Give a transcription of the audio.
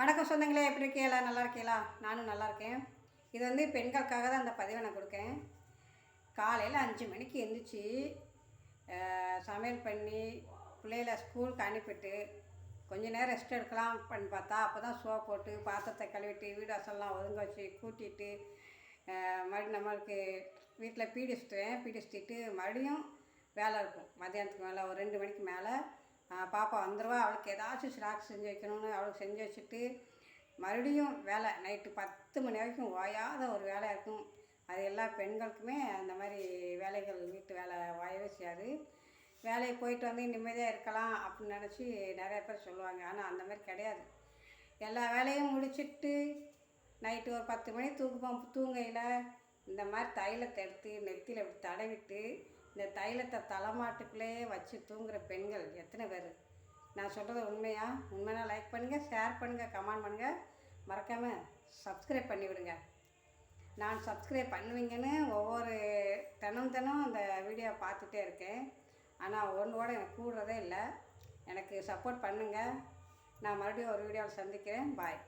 வணக்கம் சொந்தங்களே, எப்படி இருக்கீங்களா? நல்லா இருக்கீங்களா? நானும் நல்லா இருக்கேன். இது வந்து பெண்களுக்காக தான் அந்த பதிவை நான் கொடுக்கேன். காலையில் 5 மணிக்கு எழுந்திரிச்சி சமையல் பண்ணி பிள்ளைகளை ஸ்கூலுக்கு அனுப்பிட்டு கொஞ்சம் நேரம் ரெஸ்ட் எடுக்கலாம் பண்ணி பார்த்தா அப்போ தான் சோப் போட்டு பாத்திரத்தை கழுவிட்டு வீடு வாசல்லாம் ஒதுங்க வச்சு கூட்டிட்டு மறுபடியும் நம்மளுக்கு வீட்டில் பீடி சுற்றிட்டு மறுபடியும் வேலை இருக்கும். மத்தியானத்துக்கு மேலே ஒரு 2 மணிக்கு மேலே பாப்பா வந்துடுவா. அவளுக்கு ஏதாச்சும் ஸ்நாக்ஸ் செஞ்சு வைக்கணும்னு அவளுக்கு செஞ்சு வச்சுட்டு மறுபடியும் வேலை நைட்டு 10 மணி வரைக்கும் ஓயாத ஒரு வேலை இருக்கும். அது எல்லா பெண்களுக்குமே அந்த மாதிரி வேலைகள், வீட்டு வேலை ஓயவே செய்யாது. வேலைக்கு போயிட்டு வந்து நிம்மதியாக இருக்கலாம் அப்படின்னு நினச்சி நிறையா பேர் சொல்லுவாங்க. ஆனால் அந்த மாதிரி கிடையாது. எல்லா வேலையும் முடிச்சுட்டு நைட்டு ஒரு 10 மணி தூங்கையில் இந்த மாதிரி தைலத்தை எடுத்து நெத்தியில் இப்படி தடவிட்டு இந்த தைலத்தை தலைமாட்டுக்குள்ளேயே வச்சு தூங்குகிற பெண்கள் எத்தனை பேர்? நான் சொல்கிறது உண்மைனா லைக் பண்ணுங்கள், ஷேர் பண்ணுங்கள், கமெண்ட் பண்ணுங்கள், மறக்காமல் சப்ஸ்கிரைப் பண்ணிவிடுங்க. நான் சப்ஸ்கிரைப் பண்ணுவீங்கன்னு ஒவ்வொரு தினம் அந்த வீடியோ பார்த்துட்டே இருக்கேன். ஆனால் ஒன்றோட எனக்கு கூடுறதே இல்லை. எனக்கு சப்போர்ட் பண்ணுங்கள். நான் மறுபடியும் ஒரு வீடியோவில் சந்திக்கிறேன். பாய்.